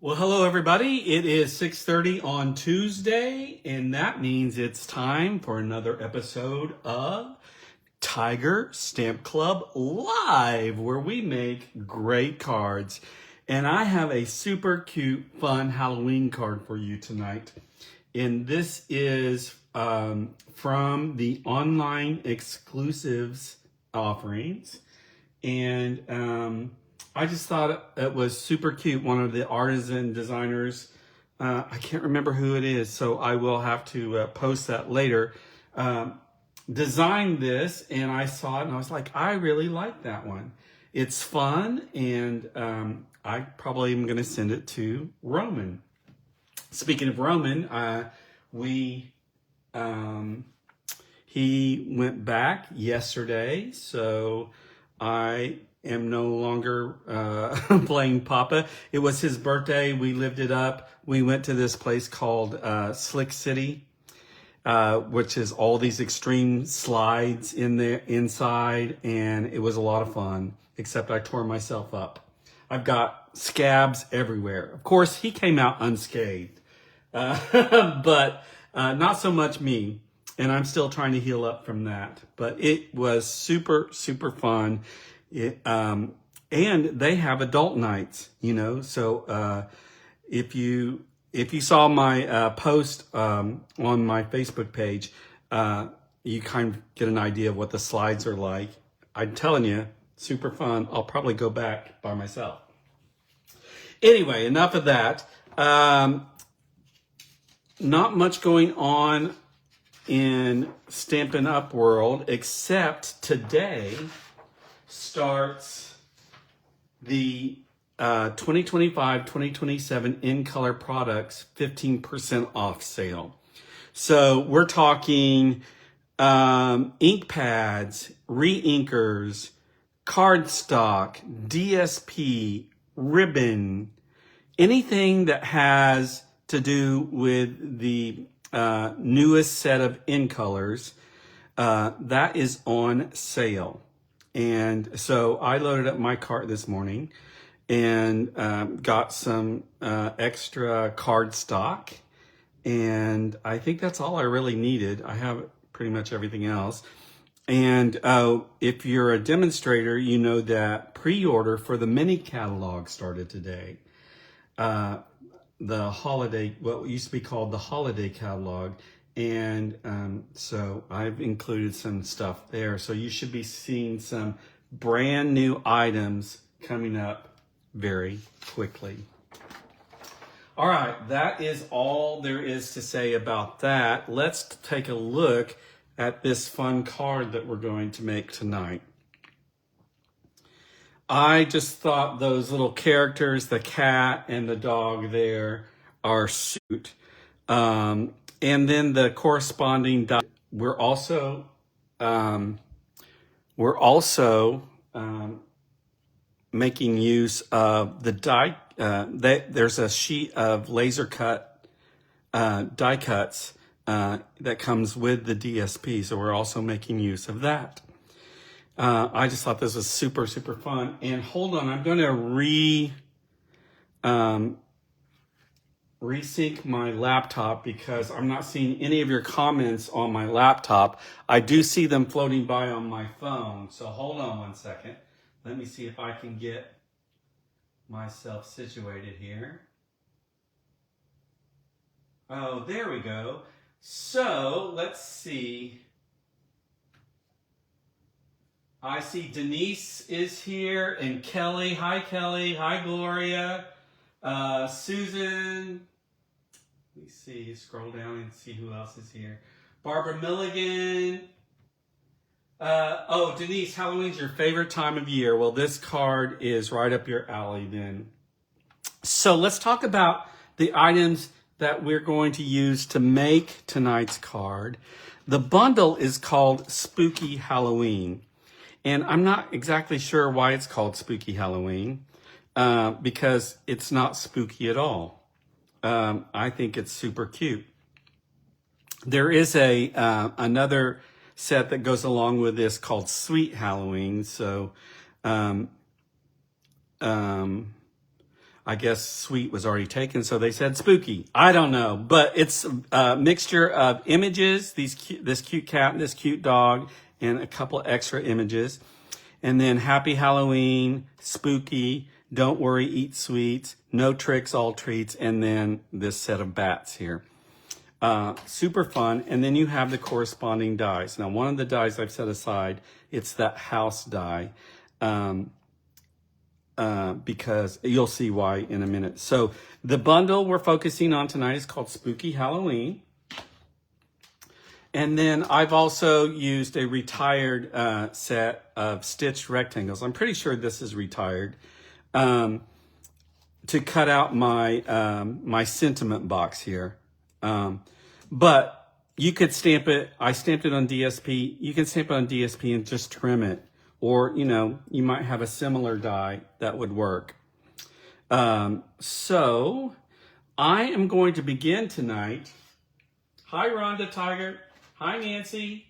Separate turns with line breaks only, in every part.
Well, hello everybody. It is 6:30 on Tuesday, and that means it's time for another episode of Tiger Stamp Club Live, where we make great cards. And I have a super cute, fun Halloween card for you tonight. And this is from the online exclusives offerings. And I just thought it was super cute. One of the artisan designers, I can't remember who it is, so I will have to post that later, designed this, and I saw it and I was like, I really like that one. It's fun, and I probably am going to send it to Roman. Speaking of Roman, he went back yesterday, so I am no longer playing Papa. It was his birthday. We lived it up. We went to this place called Slick City, which is all these extreme slides in there inside, and it was a lot of fun, except I tore myself up. I've got scabs everywhere. Of course, he came out unscathed, but not so much me. And I'm still trying to heal up from that. But it was super, super fun. And they have adult nights, So if you saw my post on my Facebook page, you kind of get an idea of what the slides are like. I'm telling you, super fun. I'll probably go back by myself. Anyway, enough of that. Not much going on in Stampin' Up world, except today starts the 2025-2027 in color products 15% off sale. So we're talking ink pads, re-inkers, cardstock, DSP, ribbon, anything that has to do with the newest set of in colors, that is on sale. And so I loaded up my cart this morning and got some extra cardstock. And I think that's all I really needed. I have pretty much everything else. And if you're a demonstrator, you know that pre-order for the mini catalog started today. The holiday, what used to be called the holiday catalog. And so I've included some stuff there. So you should be seeing some brand new items coming up very quickly. All right, that is all there is to say about that. Let's take a look at this fun card that we're going to make tonight. I just thought those little characters, the cat and the dog there, are cute. And then the corresponding die. We're also making use of the die. There's a sheet of laser cut die cuts that comes with the DSP, so we're also making use of that. I just thought this was super, super fun. And hold on, I'm going to resync my laptop because I'm not seeing any of your comments on my laptop. I do see them floating by on my phone. So hold on one second. Let me see if I can get myself situated here. Oh, there we go. So let's see. I see Denise is here and Kelly. Hi, Kelly. Hi, Gloria. Susan. Let me see. Scroll down and see who else is here. Barbara Milligan. Oh, Denise, Halloween's your favorite time of year. Well, this card is right up your alley then. So let's talk about the items that we're going to use to make tonight's card. The bundle is called Spooky Halloween. And I'm not exactly sure why it's called Spooky Halloween, because it's not spooky at all. I think it's super cute. There is another set that goes along with this called Sweet Halloween. So I guess sweet was already taken, so they said spooky. I don't know, but it's a mixture of images, this cute cat and this cute dog, and a couple extra images. And then happy Halloween, spooky, don't worry, eat sweets, no tricks, all treats, and then this set of bats here. Super fun. And then you have the corresponding dies. Now, one of the dies I've set aside, it's that house die. Because you'll see why in a minute. So the bundle we're focusing on tonight is called Spooky Halloween. And then I've also used a retired set of stitched rectangles. I'm pretty sure this is retired, to cut out my my sentiment box here. But you could stamp it. I stamped it on DSP. You can stamp it on DSP and just trim it. Or, you know, you might have a similar die that would work. So I am going to begin tonight. Hi, Rhonda Tiger. Hi, Nancy.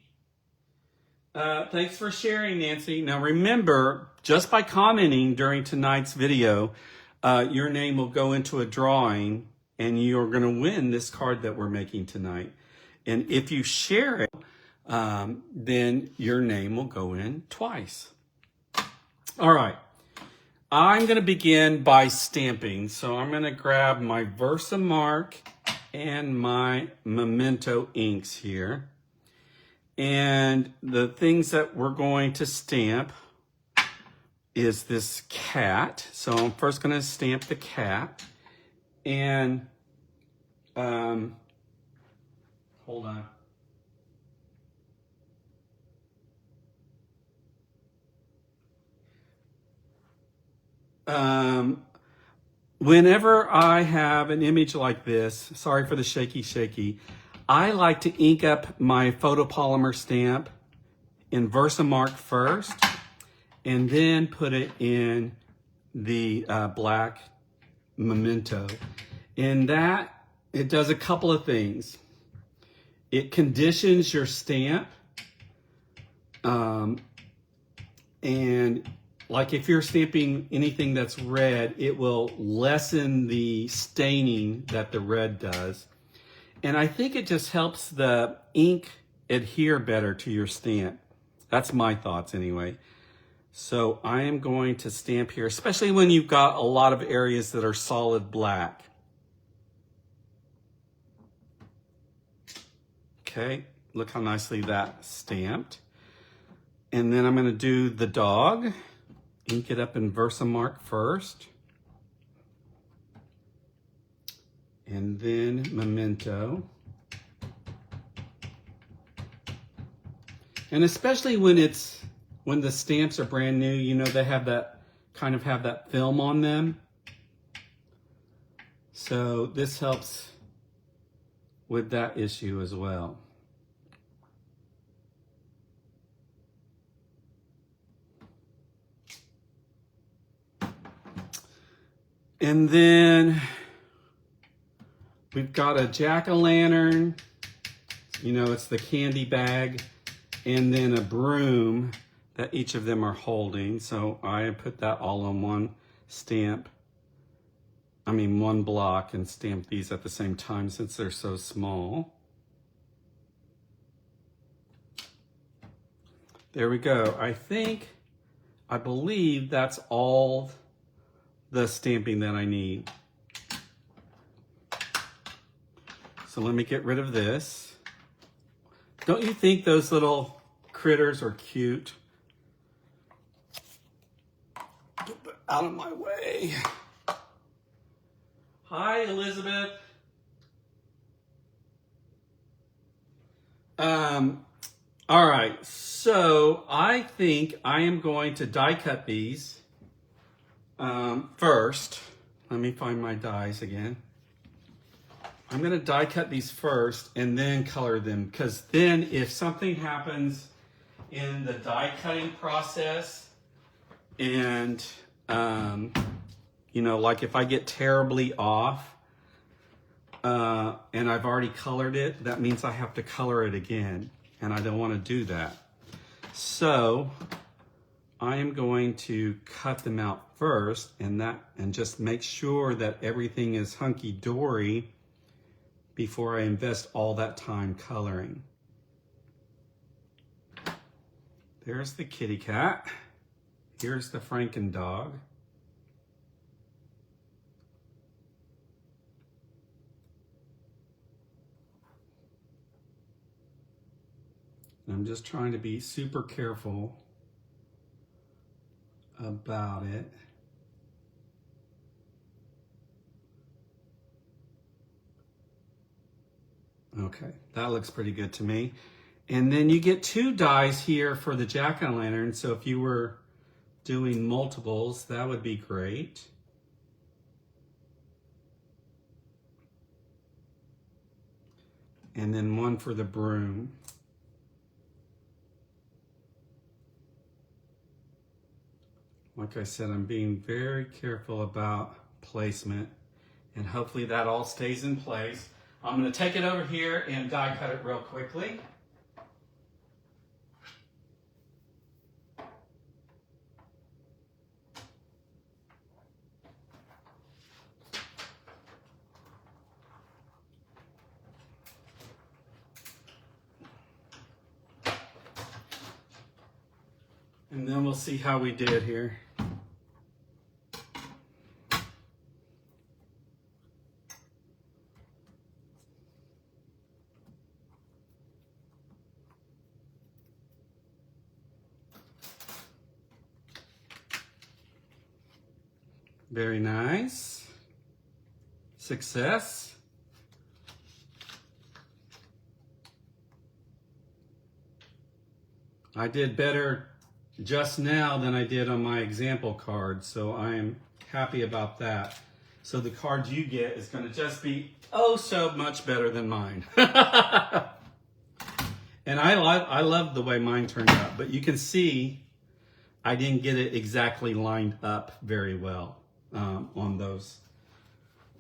Thanks for sharing, Nancy. Now, remember, just by commenting during tonight's video, your name will go into a drawing and you're going to win this card that we're making tonight. And if you share it, then your name will go in twice. All right, I'm going to begin by stamping. So I'm going to grab my Versamark and my Memento inks here. And the things that we're going to stamp is this cat. So I'm first going to stamp the cat. And hold on. Whenever I have an image like this, sorry for the shaky, I like to ink up my photopolymer stamp in Versamark first, and then put it in the black Memento. And that, it does a couple of things. It conditions your stamp, and like if you're stamping anything that's red, it will lessen the staining that the red does. And I think it just helps the ink adhere better to your stamp. That's my thoughts anyway. So I am going to stamp here, especially when you've got a lot of areas that are solid black. Okay, look how nicely that's stamped. And then I'm going to do the dog. Ink it up in Versamark first. And then Memento. And especially when the stamps are brand new, you know, they have that kind of have that film on them. So this helps with that issue as well. And then we've got a jack-o'-lantern, you know, it's the candy bag, and then a broom that each of them are holding. So I put that all on one one block, and stamp these at the same time since they're so small. There we go. I believe that's all the stamping that I need. So let me get rid of this. Don't you think those little critters are cute? Get out of my way. Hi, Elizabeth. All right, so I think I am going to die cut these first. Let me find my dies again. I'm going to die cut these first and then color them, because then if something happens in the die cutting process and you know, like if I get terribly off and I've already colored it, that means I have to color it again, and I don't want to do that. So I am going to cut them out first and just make sure that everything is hunky-dory before I invest all that time coloring. There's the kitty cat. Here's the Franken dog. I'm just trying to be super careful about it. Okay, that looks pretty good to me. And then you get 2 dies here for the jack-o'-lantern, so if you were doing multiples, that would be great. And then 1 for the broom. Like I said, I'm being very careful about placement, and hopefully that all stays in place. I'm going to take it over here and die cut it real quickly. And then we'll see how we did here. Very nice. Success. I did better just now than I did on my example card, so I am happy about that. So the card you get is going to just be oh so much better than mine. And I love the way mine turned out, but you can see I didn't get it exactly lined up very well on those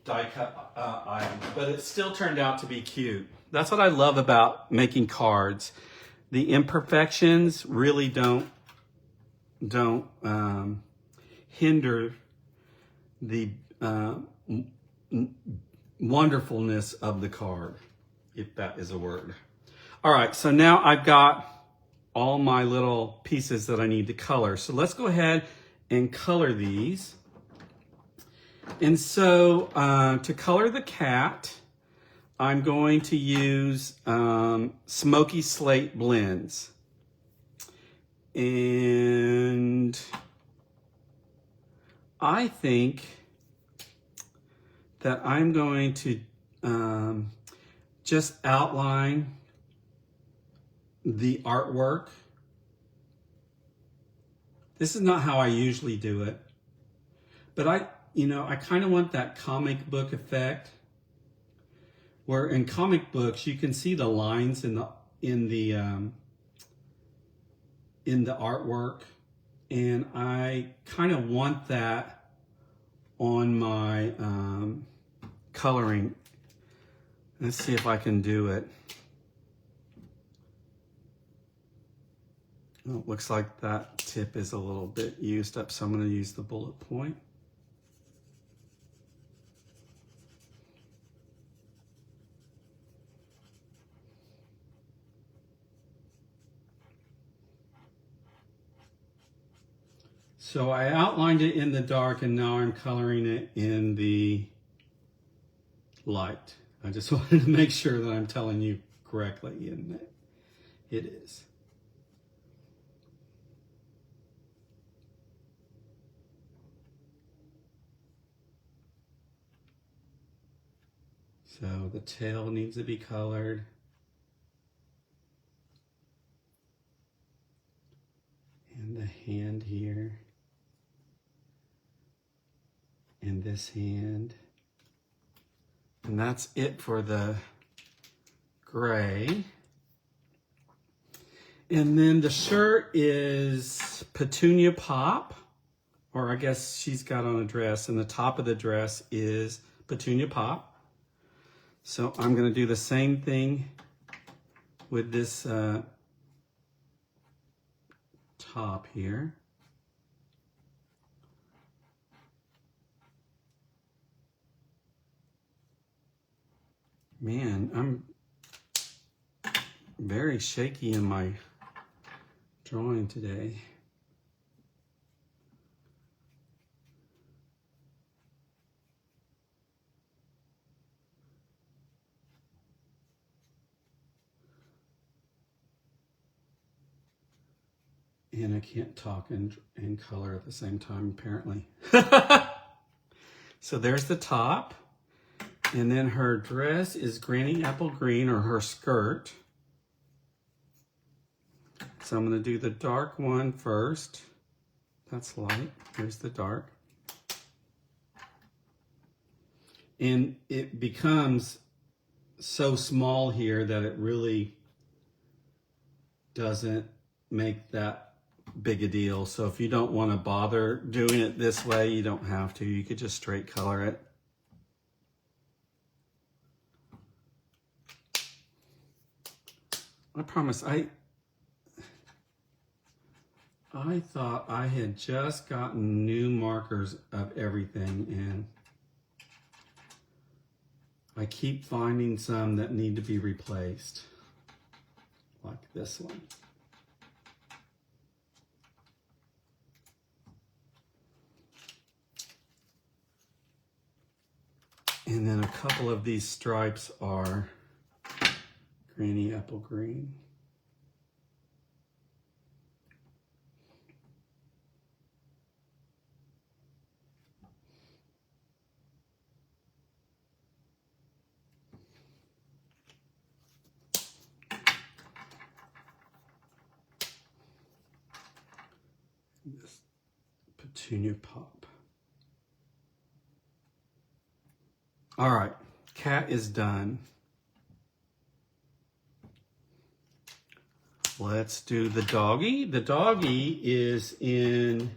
die cut items, but it still turned out to be cute. That's what I love about making cards. The imperfections really don't hinder the wonderfulness of the card, if that is a word. All right, so now I've got all my little pieces that I need to color. So let's go ahead and color these. And so to color the cat, I'm going to use Smoky Slate blends. And I think that I'm going to just outline the artwork. This is not how I usually do it, but I kind of want that comic book effect, where in comic books you can see the lines in the artwork, and I kind of want that on my coloring. Let's see if I can do it. Oh, it looks like that tip is a little bit used up, so I'm going to use the bullet point. So I outlined it in the dark, and now I'm coloring it in the light. I just wanted to make sure that I'm telling you correctly, and it is. So the tail needs to be colored. And the hand here. And this hand. And that's it for the gray. And then the shirt is Petunia Pop, or I guess she's got on a dress, and the top of the dress is Petunia Pop. So I'm going to do the same thing with this top here. Man, I'm very shaky in my drawing today. And I can't talk and color at the same time, apparently. So there's the top. And then her dress is Granny Apple Green, or her skirt. So I'm going to do the dark one first. That's light. Here's the dark. And it becomes so small here that it really doesn't make that big a deal. So if you don't want to bother doing it this way, you don't have to. You could just straight color it. I promise, I thought I had just gotten new markers of everything, and I keep finding some that need to be replaced, like this one. And then a couple of these stripes are Granny Apple Green. This petunia pop. All right, cat is done. Let's do the doggy. The doggy is in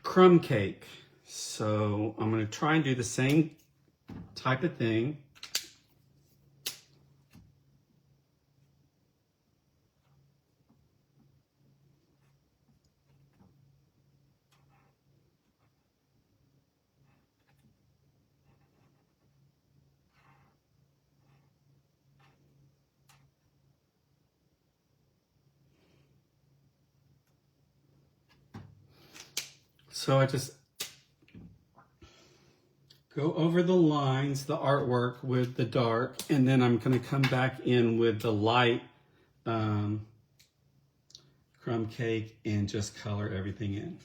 crumb cake. So I'm going to try and do the same type of thing. So I just go over the lines, the artwork with the dark, and then I'm going to come back in with the light crumb cake and just color everything in.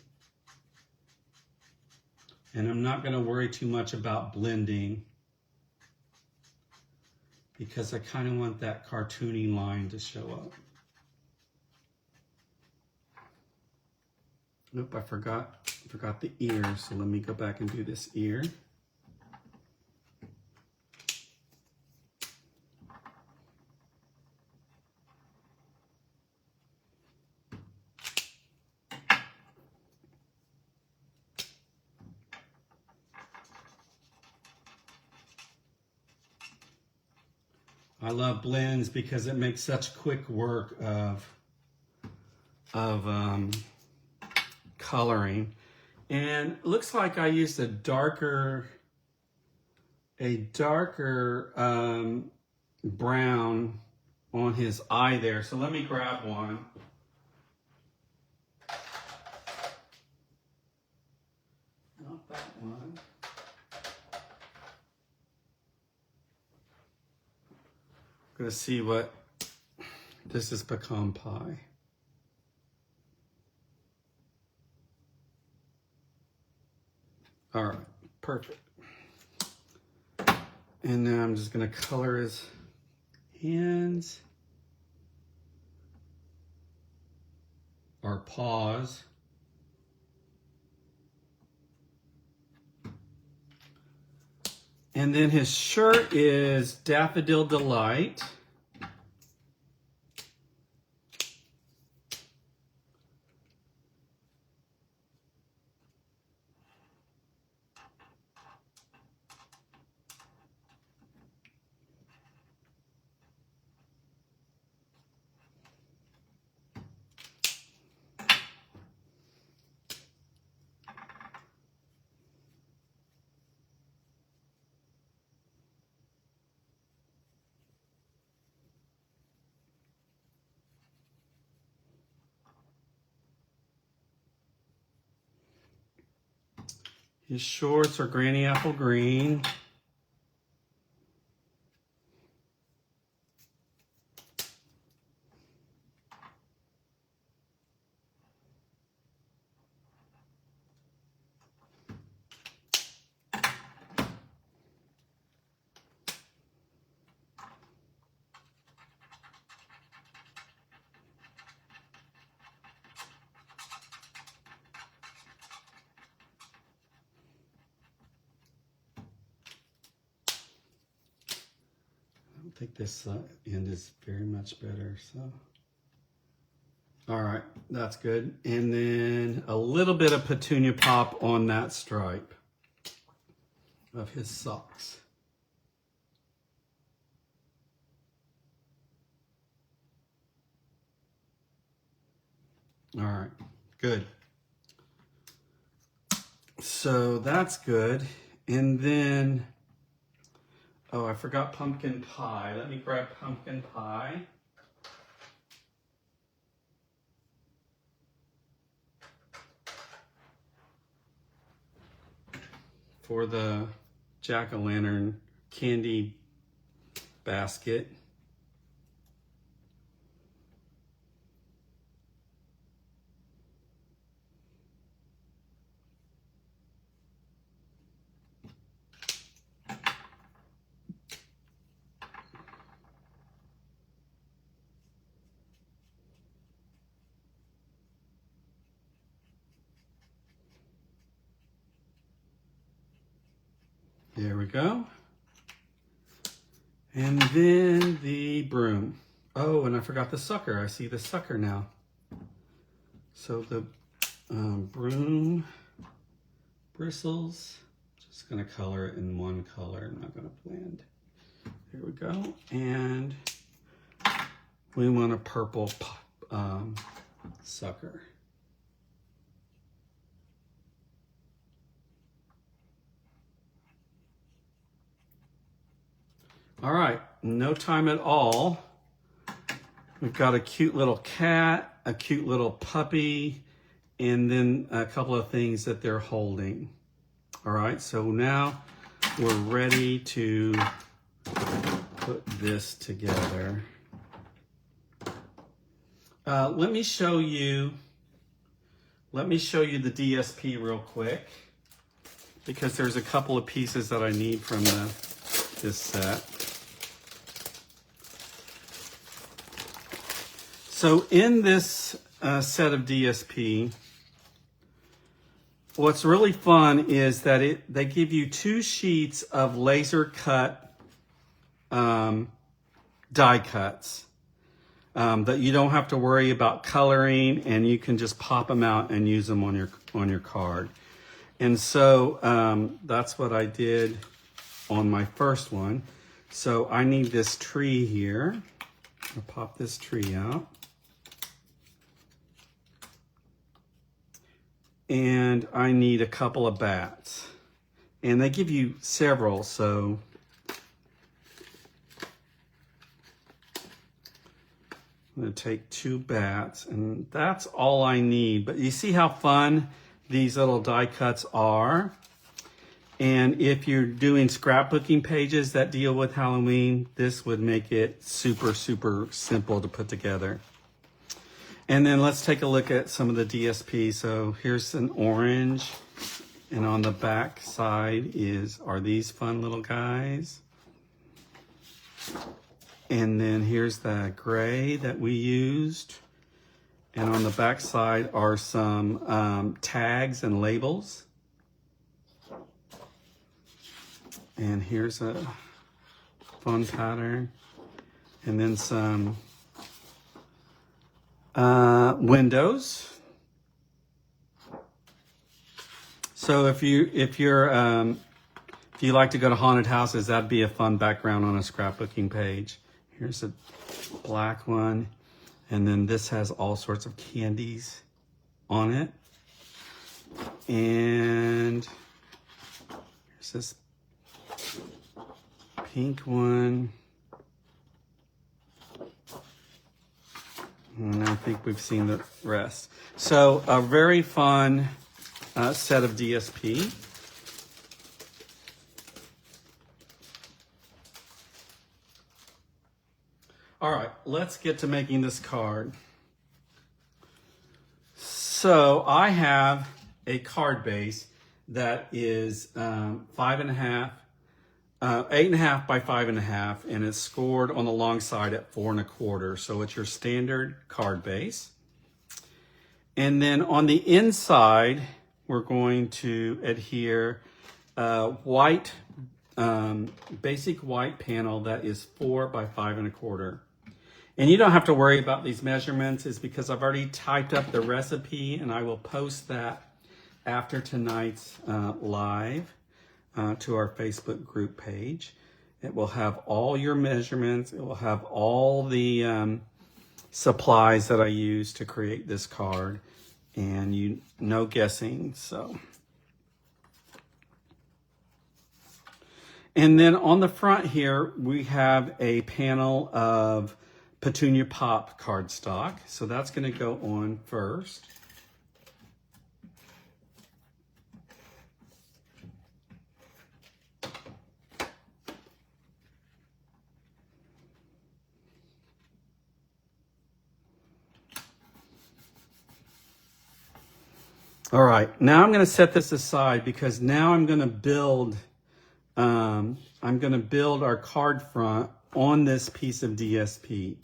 And I'm not going to worry too much about blending because I kind of want that cartoony line to show up. Nope, I forgot the ear, so let me go back and do this ear. I love blends because it makes such quick work of coloring. And it looks like I used a darker brown on his eye there. So let me grab one. Not that one. I'm gonna see what this is. Pecan pie. All right, perfect. And then I'm just gonna color his hands or paws. And then his shirt is Daffodil Delight. His shorts are Granny Apple Green. I think this end is very much better, so. All right, that's good. And then a little bit of petunia pop on that stripe of his socks. All right, good. So that's good. And then, oh, I forgot pumpkin pie. Let me grab pumpkin pie. For the jack-o'-lantern candy basket. There we go. And then the broom. Oh, and I forgot the sucker. I see the sucker now. So the broom bristles, just gonna color it in one color, not gonna blend. Here we go. And we want a purple sucker. All right, no time at all. We've got a cute little cat, a cute little puppy, and then a couple of things that they're holding. All right, so now we're ready to put this together. Let me show you the DSP real quick, because there's a couple of pieces that I need from this set. So in this set of DSP, what's really fun is that they give you 2 sheets of laser cut die cuts that you don't have to worry about coloring, and you can just pop them out and use them on your card. And so that's what I did on my first one. So I need this tree here. I'll pop this tree out. And I need a couple of bats. And they give you several, so I'm going to take 2 bats, and that's all I need. But you see how fun these little die cuts are? And if you're doing scrapbooking pages that deal with Halloween, this would make it super, super simple to put together. And then let's take a look at some of the DSP. So here's an orange, and on the back side are these fun little guys. And then here's the gray that we used. And on the back side are some tags and labels. And here's a fun pattern. And then some windows. So if you like to go to haunted houses, that'd be a fun background on a scrapbooking page. Here's a black one, and then this has all sorts of candies on it. And here's this pink one. And I think we've seen the rest. So a very fun set of DSP. All right, let's get to making this card. So I have a card base that is 5.5, 8.5 by 5.5, and it's scored on the long side at 4.25. So it's your standard card base. And then on the inside, we're going to adhere white, basic white panel that is 4 by 5.25. And you don't have to worry about these measurements, is because I've already typed up the recipe, and I will post that after tonight's live to our Facebook group page. It will have all your measurements. It will have all the supplies that I use to create this card, and no guessing. So, and then on the front here, we have a panel of Petunia Pop cardstock. So that's going to go on first. All right, now I'm going to set this aside because now I'm going to build our card front on this piece of DSP.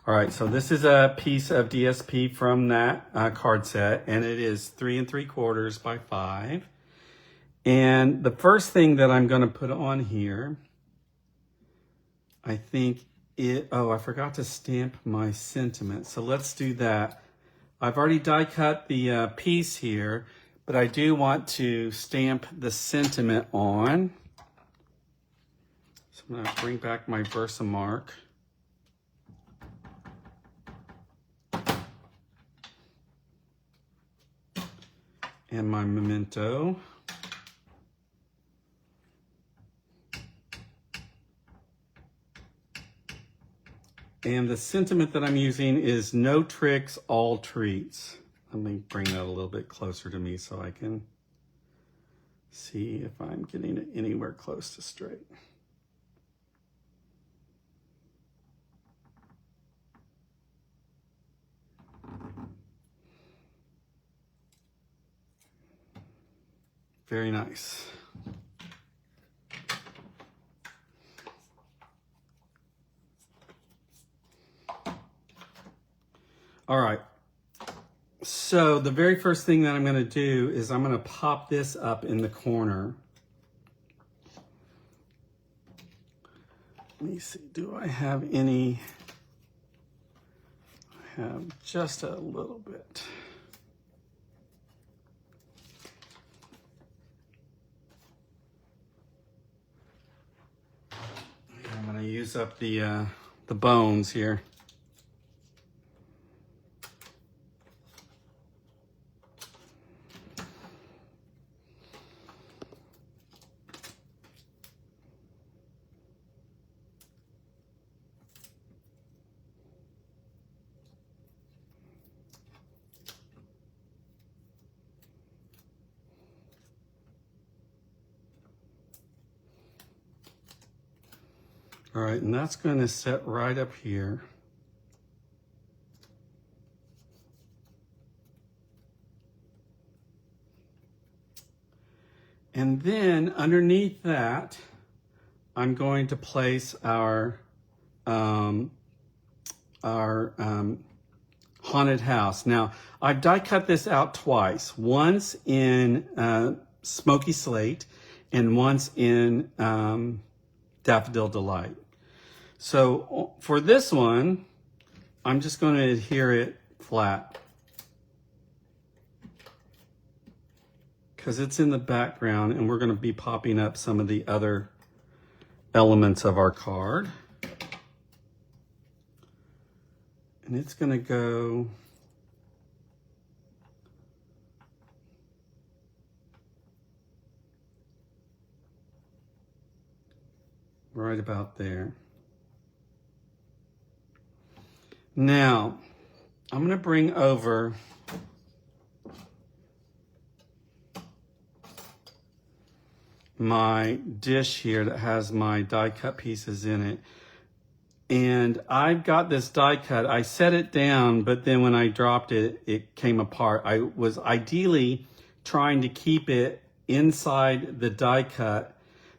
All right, so this is a piece of DSP from that card set, and it is 3 3/4 by 5. And the first thing that I'm going to put on here, I forgot to stamp my sentiment. So let's do that. I've already die cut the piece here, but I do want to stamp the sentiment on. So I'm going to bring back my Versamark. And my memento. And the sentiment that I'm using is no tricks, all treats. Let me bring that a little bit closer to me so I can see if I'm getting it anywhere close to straight. Very nice. All right, so the very first thing that I'm going to do is I'm going to pop this up in the corner. Let me see, do I have any? I have just a little bit. I'm going to use up the bones here. All right, and that's going to set right up here. And then underneath that, I'm going to place our haunted house. Now, I've die cut this out twice. Once in Smoky Slate and once in Daffodil Delight. So for this one, I'm just going to adhere it flat because it's in the background and we're going to be popping up some of the other elements of our card. And it's going to go right about there. Now, I'm going to bring over my dish here that has my die cut pieces in it. And I've got this die cut. I set it down, but then when I dropped it, it came apart. I was ideally trying to keep it inside the die cut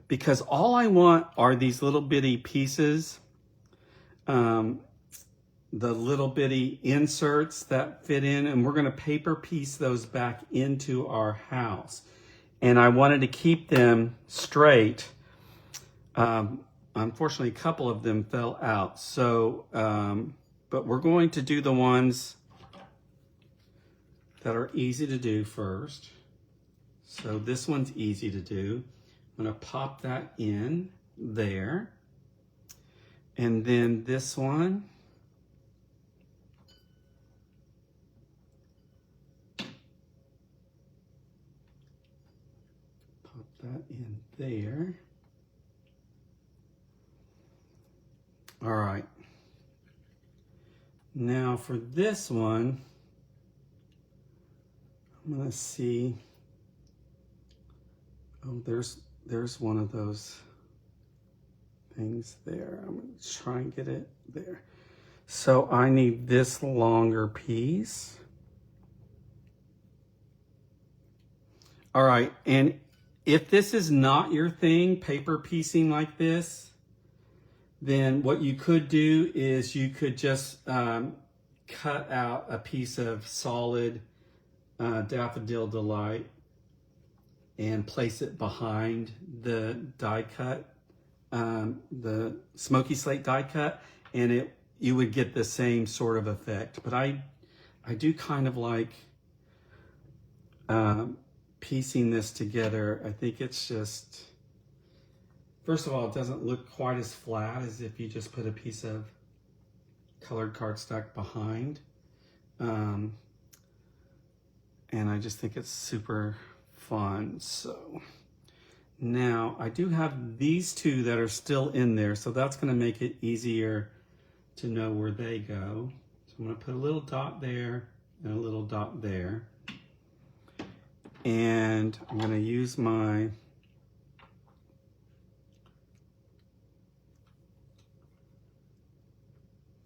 because all I want are these little bitty pieces, the little bitty inserts that fit in, and we're gonna paper piece those back into our house. And I wanted to keep them straight. Unfortunately, a couple of them fell out. So, but we're going to do the ones that are easy to do first. So this one's easy to do. I'm gonna pop that in there. And then this one. Pop that in there. All right. Now for this one, I'm gonna see. Oh, there's one of those things there. I'm gonna try and get it there. So I need this longer piece. All right, and if this is not your thing, paper piecing like this, then what you could do is you could just cut out a piece of solid Daffodil Delight and place it behind the die cut, the smoky slate die cut, and you would get the same sort of effect. But I do kind of like piecing this together. I think it's just, first of all, it doesn't look quite as flat as if you just put a piece of colored cardstock behind. And I just think it's super fun. So now I do have these two that are still in there, so that's gonna make it easier to know where they go. So I'm gonna put a little dot there and a little dot there. And I'm gonna use my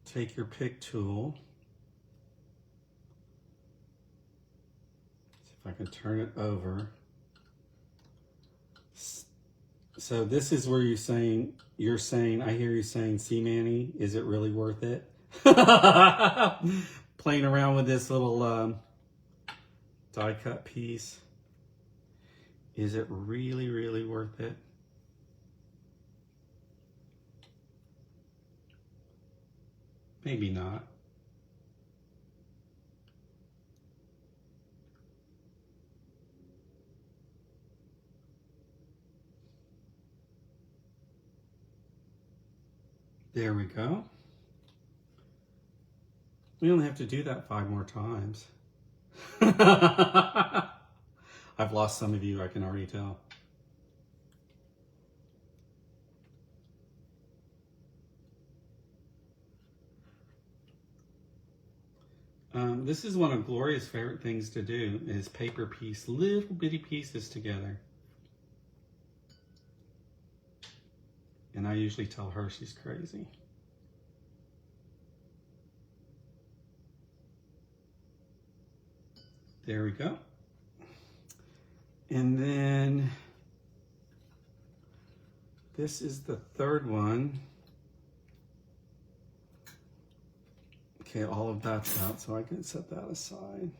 take your pick tool. See if I can turn it over. So this is where you're saying, I hear you saying, see Manny, is it really worth it? Playing around with this little die cut piece. Is it really, really worth it? Maybe not. There we go. We only have to do that 5 more times. I've lost some of you, I can already tell. This is one of Gloria's favorite things to do, is paper piece little bitty pieces together. And I usually tell her she's crazy. There we go. And then this is the third one. Okay, all of that's out, so I can set that aside.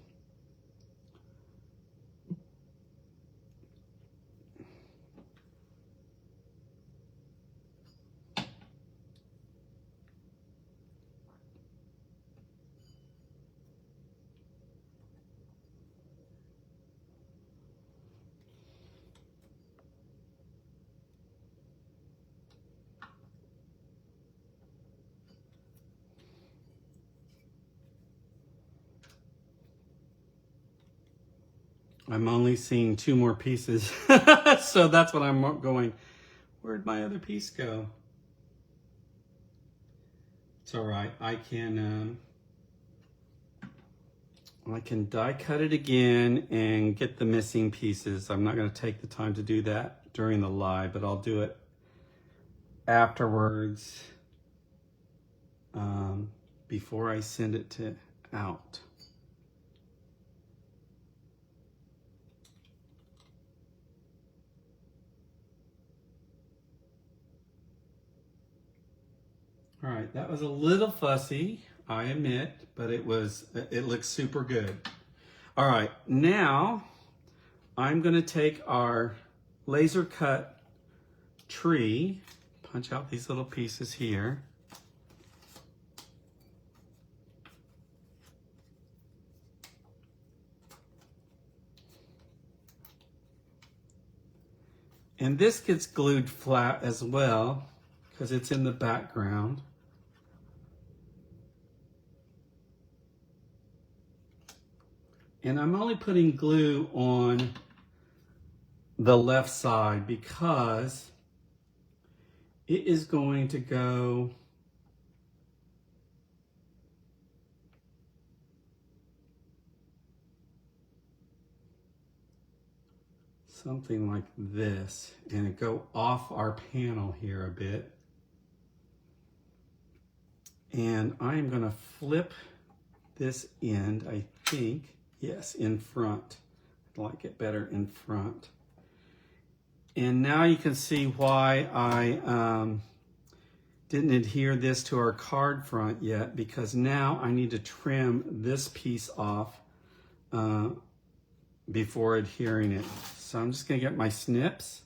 I'm only seeing 2 more pieces, so that's what I'm going, where'd my other piece go? It's all right, I can die cut it again and get the missing pieces. I'm not gonna take the time to do that during the live, but I'll do it afterwards. before I send it out. All right, that was a little fussy, I admit, but it looks super good. All right, now I'm gonna take our laser cut tree, punch out these little pieces here. And this gets glued flat as well because it's in the background. And I'm only putting glue on the left side because it is going to go something like this, and it go off our panel here a bit. And I'm gonna flip this end, I think, yes, in front. I like it better in front. And now you can see why I didn't adhere this to our card front yet, because now I need to trim this piece off before adhering it. So I'm just gonna get my snips.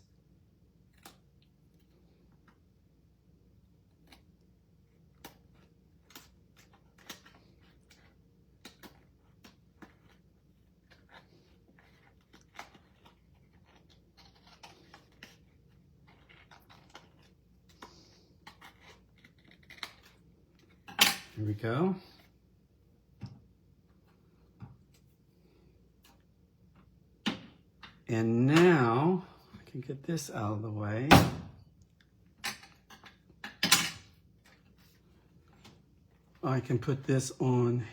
Here we go. And now I can get this out of the way. I can put this on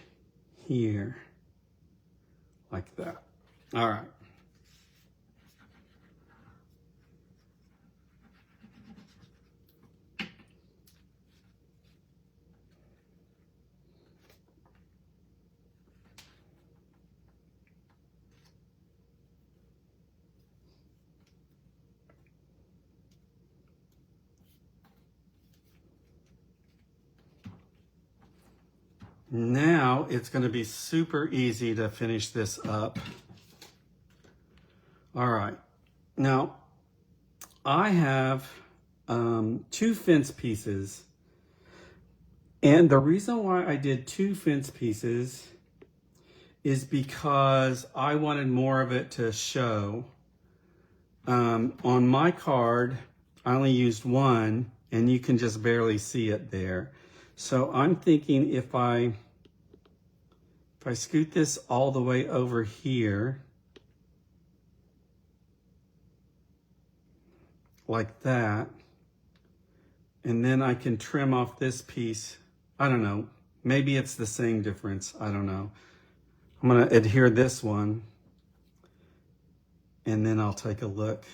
here like that. All right. Now it's going to be super easy to finish this up. All right. Now I have 2 fence pieces. And the reason why I did 2 fence pieces is because I wanted more of it to show. On my card, I only used 1, and you can just barely see it there. So I'm thinking if I scoot this all the way over here, like that, and then I can trim off this piece. I don't know, maybe it's the same difference, I don't know. I'm gonna adhere this one, and then I'll take a look.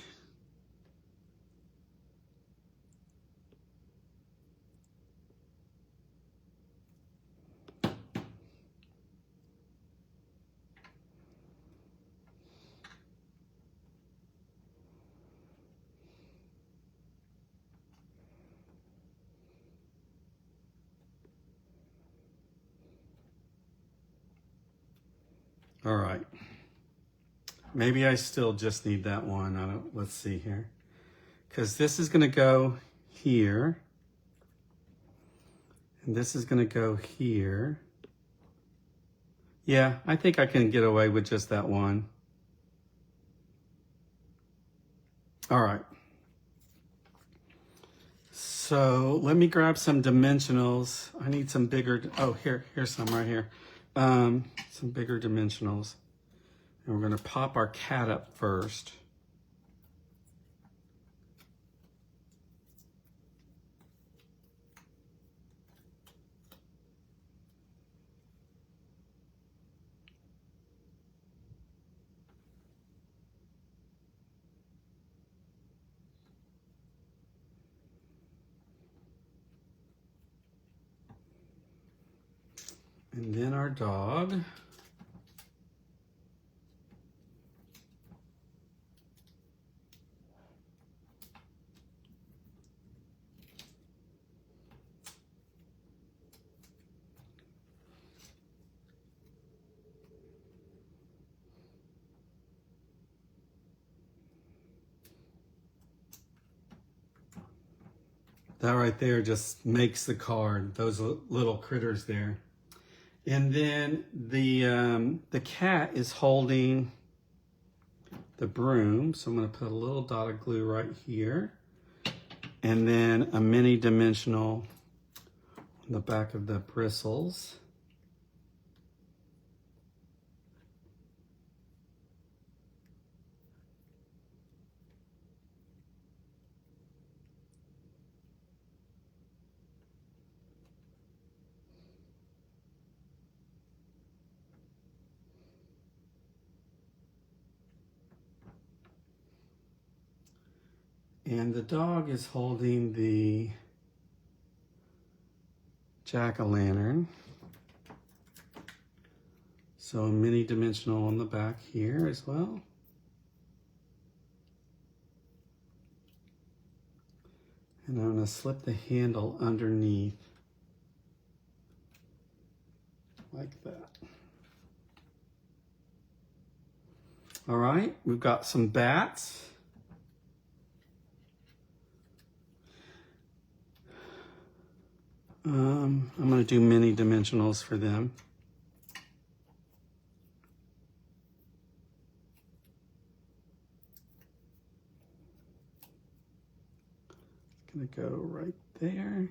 All right. Maybe I still just need that one. Let's see here. Because this is gonna go here. And this is gonna go here. Yeah, I think I can get away with just that one. All right. So let me grab some dimensionals. I need some bigger, oh, here's some right here. Some bigger dimensionals. And we're gonna pop our cat up first. And then our dog. That right there just makes the card, those little critters there. And then the cat is holding the broom. So I'm gonna put a little dot of glue right here. And then a mini dimensional on the back of the bristles. And the dog is holding the jack-o'-lantern. So a mini dimensional on the back here as well. And I'm going to slip the handle underneath like that. All right, we've got some bats. I'm going to do mini dimensionals for them. It's going to go right there.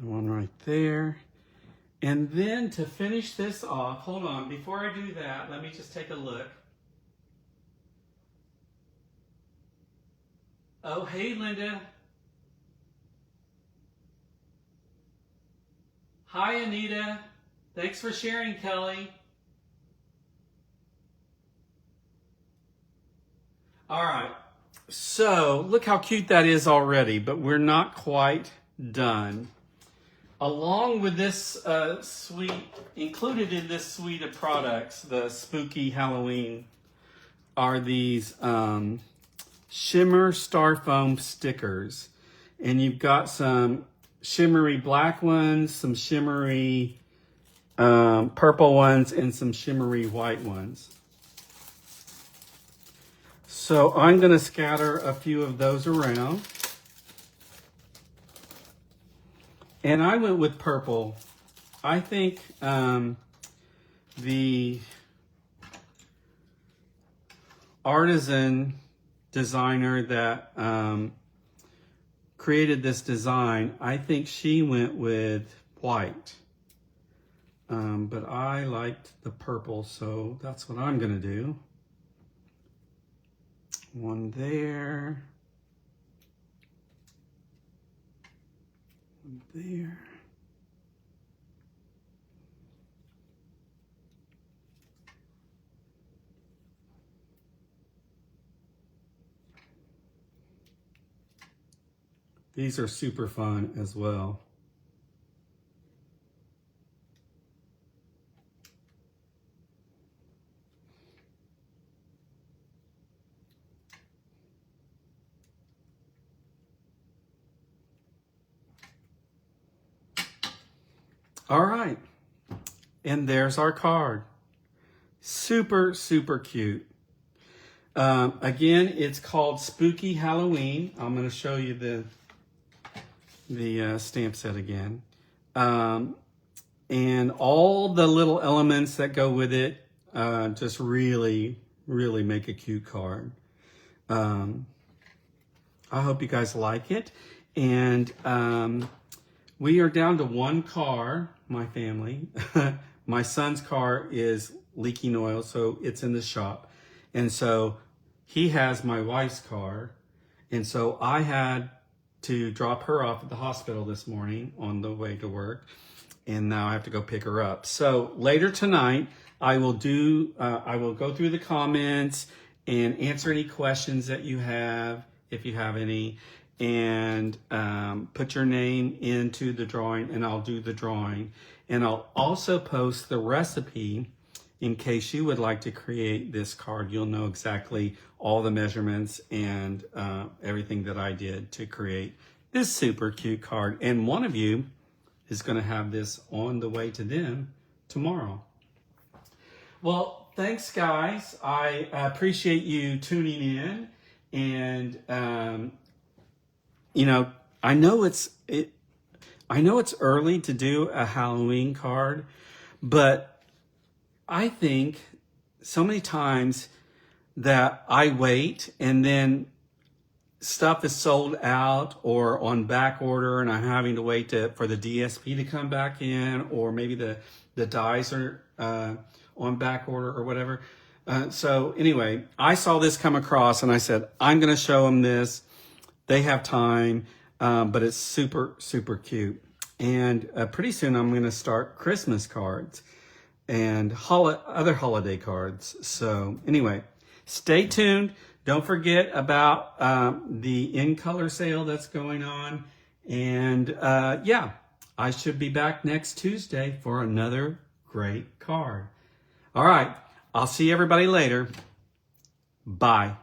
One right there. And then to finish this off, hold on, before I do that, let me just take a look. Oh, hey, Linda. Hi, Anita. Thanks for sharing, Kelly. All right, so look how cute that is already, but we're not quite done. Along with this suite, included in this suite of products, the Spooky Halloween, are these shimmer styrofoam stickers. And you've got some shimmery black ones, some shimmery purple ones, and some shimmery white ones. So I'm going to scatter a few of those around. And I went with purple. I think the artisan designer that created this design, I think she went with white. But I liked the purple, so that's what I'm gonna do. One there. There. These are super fun as well. All right, and there's our card. Super, super cute. Again, it's called Spooky Halloween. I'm going to show you the stamp set again. And all the little elements that go with it just really, really make a cute card. I hope you guys like it. And we are down to one car, my family. my son's car is leaking oil, so it's in the shop. And so he has my wife's car. And so I had to drop her off at the hospital this morning on the way to work. And now I have to go pick her up. So later tonight, I will go through the comments and answer any questions that you have, if you have any, and put your name into the drawing, and I'll do the drawing. And I'll also post the recipe in case you would like to create this card. You'll know exactly all the measurements and everything that I did to create this super cute card. And one of you is going to have this on the way to them tomorrow. Well, thanks, guys. I appreciate you tuning in. And, you know, I know it's early to do a Halloween card, but I think so many times that I wait and then stuff is sold out or on back order, and I'm having to wait for the DSP to come back in, or maybe the dies are on back order or whatever. So anyway, I saw this come across and I said, I'm going to show them this. They have time, but it's super, super cute. And pretty soon I'm going to start Christmas cards and other holiday cards. So anyway, stay tuned. Don't forget about the in-color sale that's going on. And yeah, I should be back next Tuesday for another great card. All right, I'll see everybody later. Bye.